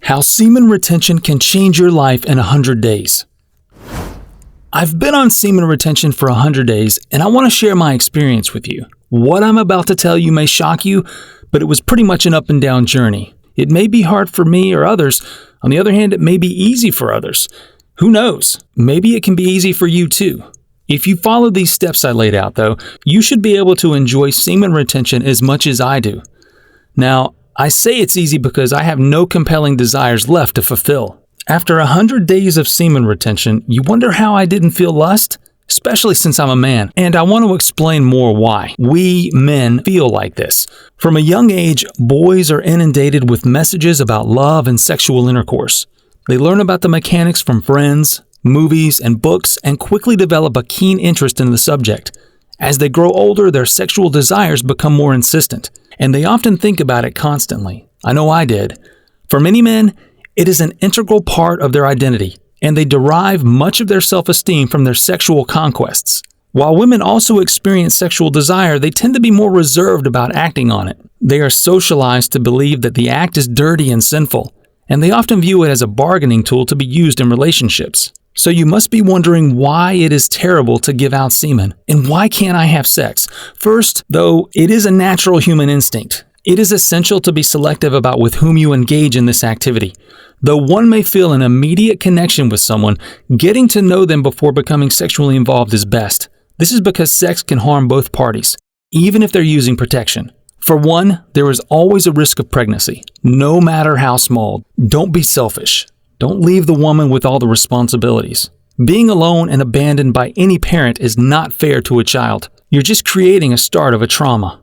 How semen retention can change your life in 100 days. I've been on semen retention for 100 days, and I want to share my experience with you. What I'm about to tell you may shock you, but it was pretty much an up and down journey. It may be hard for me or others. On the other hand, it may be easy for others. Who knows? Maybe it can be easy for you too. If you follow these steps I laid out, though, you should be able to enjoy semen retention as much as I do. Now, I say it's easy because I have no compelling desires left to fulfill. After 100 days of semen retention, you wonder how I didn't feel lust? Especially since I'm a man, and I want to explain more why we men feel like this. From a young age, boys are inundated with messages about love and sexual intercourse. They learn about the mechanics from friends, movies, and books, and quickly develop a keen interest in the subject. As they grow older, their sexual desires become more insistent, and they often think about it constantly. I know I did. For many men, it is an integral part of their identity, and they derive much of their self-esteem from their sexual conquests. While women also experience sexual desire, they tend to be more reserved about acting on it. They are socialized to believe that the act is dirty and sinful, and they often view it as a bargaining tool to be used in relationships. So you must be wondering why it is terrible to give out semen, and why can't I have sex? First, though, it is a natural human instinct. It is essential to be selective about with whom you engage in this activity. Though one may feel an immediate connection with someone, getting to know them before becoming sexually involved is best. This is because sex can harm both parties, even if they're using protection. For one, there is always a risk of pregnancy, no matter how small. Don't be selfish. Don't leave the woman with all the responsibilities. Being alone and abandoned by any parent is not fair to a child. You're just creating a start of a trauma.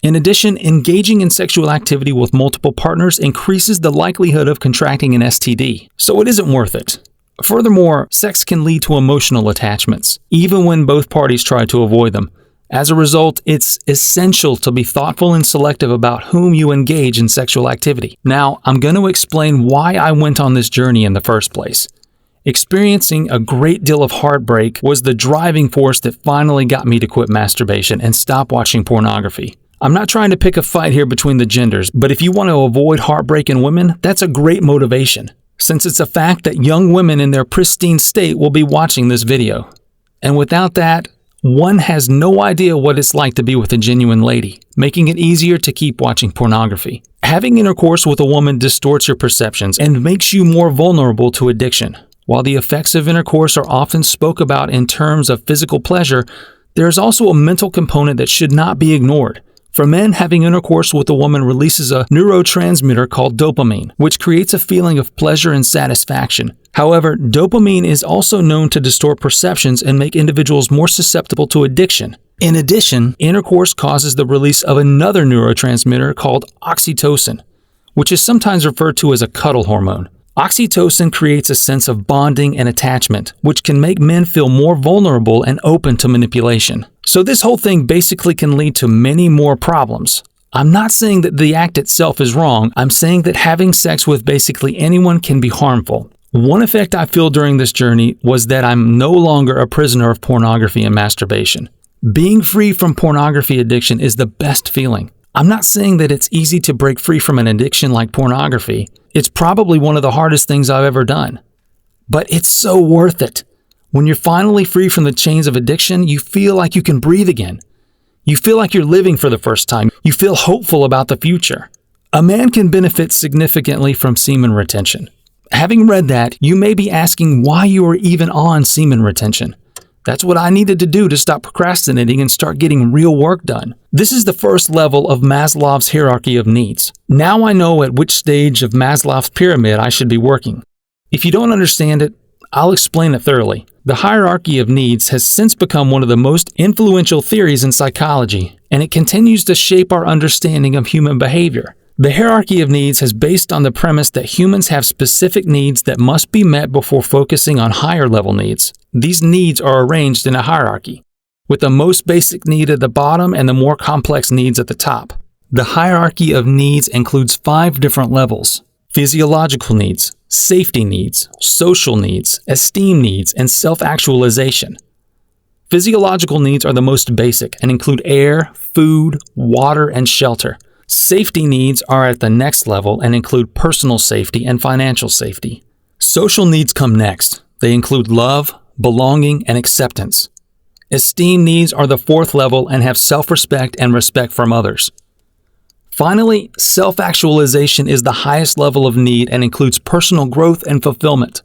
In addition, engaging in sexual activity with multiple partners increases the likelihood of contracting an STD, so it isn't worth it. Furthermore, sex can lead to emotional attachments, even when both parties try to avoid them. As a result, it's essential to be thoughtful and selective about whom you engage in sexual activity. Now, I'm going to explain why I went on this journey in the first place. Experiencing a great deal of heartbreak was the driving force that finally got me to quit masturbation and stop watching pornography. I'm not trying to pick a fight here between the genders, but if you want to avoid heartbreak in women, that's a great motivation, since it's a fact that young women in their pristine state will be watching this video. And without that, one has no idea what it's like to be with a genuine lady, making it easier to keep watching pornography. Having intercourse with a woman distorts your perceptions and makes you more vulnerable to addiction. While the effects of intercourse are often spoke about in terms of physical pleasure, there is also a mental component that should not be ignored. For men, having intercourse with a woman releases a neurotransmitter called dopamine, which creates a feeling of pleasure and satisfaction. However, dopamine is also known to distort perceptions and make individuals more susceptible to addiction. In addition, intercourse causes the release of another neurotransmitter called oxytocin, which is sometimes referred to as a cuddle hormone. Oxytocin creates a sense of bonding and attachment, which can make men feel more vulnerable and open to manipulation. So this whole thing basically can lead to many more problems. I'm not saying that the act itself is wrong. I'm saying that having sex with basically anyone can be harmful. One effect I feel during this journey was that I'm no longer a prisoner of pornography and masturbation. Being free from pornography addiction is the best feeling. I'm not saying that it's easy to break free from an addiction like pornography. It's probably one of the hardest things I've ever done. But it's so worth it. When you're finally free from the chains of addiction, you feel like you can breathe again. You feel like you're living for the first time. You feel hopeful about the future. A man can benefit significantly from semen retention. Having read that, you may be asking why you are even on semen retention. That's what I needed to do to stop procrastinating and start getting real work done. This is the first level of Maslow's hierarchy of needs. Now I know at which stage of Maslow's pyramid I should be working. If you don't understand it, I'll explain it thoroughly. The hierarchy of needs has since become one of the most influential theories in psychology, and it continues to shape our understanding of human behavior. The hierarchy of needs is based on the premise that humans have specific needs that must be met before focusing on higher level needs. These needs are arranged in a hierarchy, with the most basic need at the bottom and the more complex needs at the top. The hierarchy of needs includes 5 different levels: physiological needs, safety needs, social needs, esteem needs, and self-actualization. Physiological needs are the most basic and include air, food, water, and shelter. Safety needs are at the next level and include personal safety and financial safety. Social needs come next. They include love, belonging, and acceptance. Esteem needs are the fourth level and have self-respect and respect from others. Finally, self-actualization is the highest level of need and includes personal growth and fulfillment.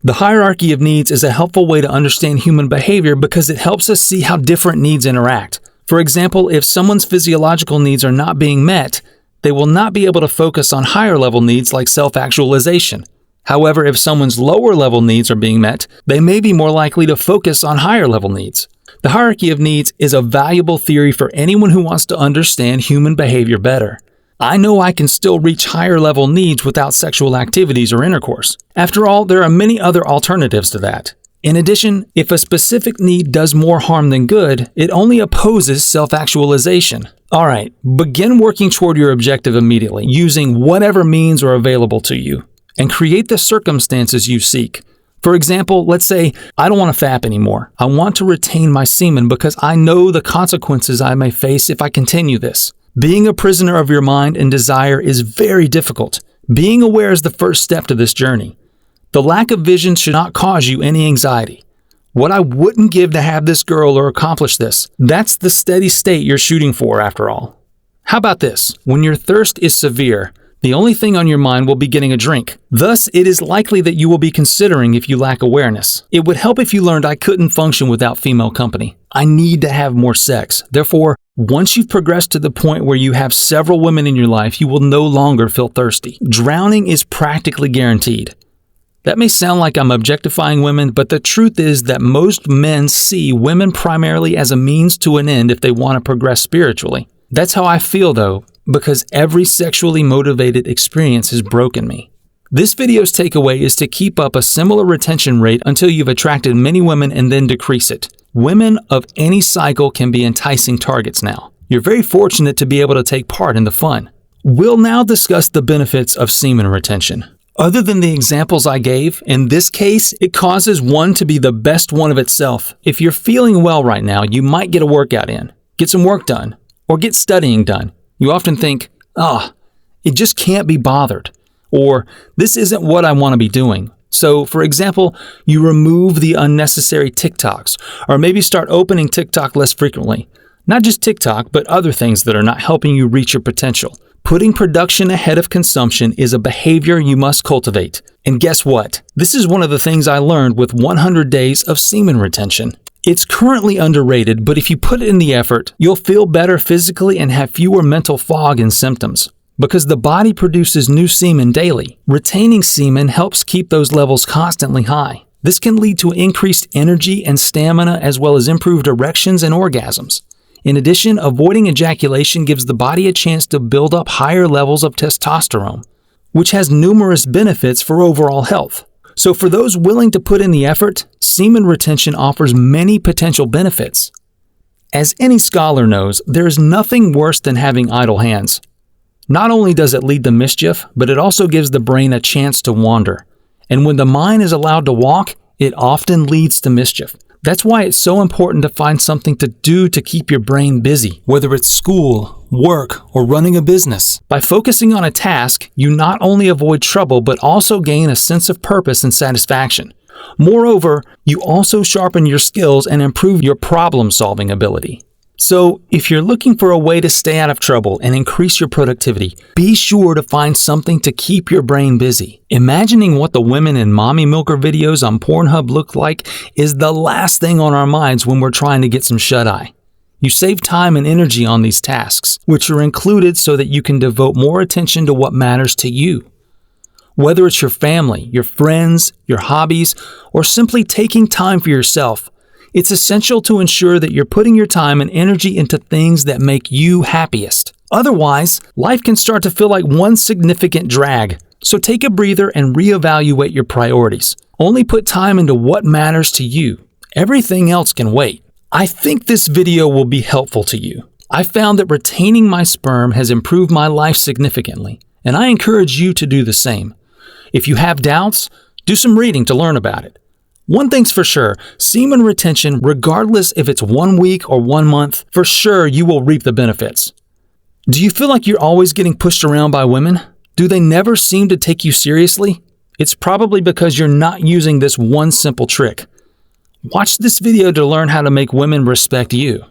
The hierarchy of needs is a helpful way to understand human behavior because it helps us see how different needs interact. For example, if someone's physiological needs are not being met, they will not be able to focus on higher level needs like self-actualization. However, if someone's lower level needs are being met, they may be more likely to focus on higher level needs. The hierarchy of needs is a valuable theory for anyone who wants to understand human behavior better. I know I can still reach higher level needs without sexual activities or intercourse. After all, there are many other alternatives to that. In addition, if a specific need does more harm than good, it only opposes self-actualization. Alright, begin working toward your objective immediately, using whatever means are available to you, and create the circumstances you seek. For example, let's say, I don't want to fap anymore. I want to retain my semen because I know the consequences I may face if I continue this. Being a prisoner of your mind and desire is very difficult. Being aware is the first step to this journey. The lack of vision should not cause you any anxiety. What I wouldn't give to have this girl or accomplish this. That's the steady state you're shooting for after all. How about this? When your thirst is severe, the only thing on your mind will be getting a drink. Thus, it is likely that you will be considering if you lack awareness. It would help if you learned I couldn't function without female company. I need to have more sex. Therefore, once you've progressed to the point where you have several women in your life, you will no longer feel thirsty. Drowning is practically guaranteed. That may sound like I'm objectifying women, but the truth is that most men see women primarily as a means to an end if they want to progress spiritually. That's how I feel though, because every sexually motivated experience has broken me. This video's takeaway is to keep up a similar retention rate until you've attracted many women and then decrease it. Women of any cycle can be enticing targets now. You're very fortunate to be able to take part in the fun. We'll now discuss the benefits of semen retention. Other than the examples I gave, in this case, it causes one to be the best one of itself. If you're feeling well right now, you might get a workout in, get some work done, or get studying done. You often think, it just can't be bothered, or this isn't what I want to be doing. So, for example, you remove the unnecessary TikToks, or maybe start opening TikTok less frequently. Not just TikTok, but other things that are not helping you reach your potential. Putting production ahead of consumption is a behavior you must cultivate. And guess what? This is one of the things I learned with 100 days of semen retention. It's currently underrated, but if you put in the effort, you'll feel better physically and have fewer mental fog and symptoms. Because the body produces new semen daily, retaining semen helps keep those levels constantly high. This can lead to increased energy and stamina as well as improved erections and orgasms. In addition, avoiding ejaculation gives the body a chance to build up higher levels of testosterone, which has numerous benefits for overall health. So for those willing to put in the effort, semen retention offers many potential benefits. As any scholar knows, there is nothing worse than having idle hands. Not only does it lead to mischief, but it also gives the brain a chance to wander. And when the mind is allowed to walk, it often leads to mischief. That's why it's so important to find something to do to keep your brain busy, whether it's school, work, or running a business. By focusing on a task, you not only avoid trouble, but also gain a sense of purpose and satisfaction. Moreover, you also sharpen your skills and improve your problem-solving ability. So, if you're looking for a way to stay out of trouble and increase your productivity, be sure to find something to keep your brain busy. Imagining what the women in mommy milker videos on Pornhub look like is the last thing on our minds when we're trying to get some shut-eye. You save time and energy on these tasks, which are included so that you can devote more attention to what matters to you. Whether it's your family, your friends, your hobbies, or simply taking time for yourself, it's essential to ensure that you're putting your time and energy into things that make you happiest. Otherwise, life can start to feel like one significant drag. So take a breather and reevaluate your priorities. Only put time into what matters to you. Everything else can wait. I think this video will be helpful to you. I found that retaining my sperm has improved my life significantly, and I encourage you to do the same. If you have doubts, do some reading to learn about it. One thing's for sure, semen retention, regardless if it's 1 week or 1 month, for sure you will reap the benefits. Do you feel like you're always getting pushed around by women? Do they never seem to take you seriously? It's probably because you're not using this one simple trick. Watch this video to learn how to make women respect you.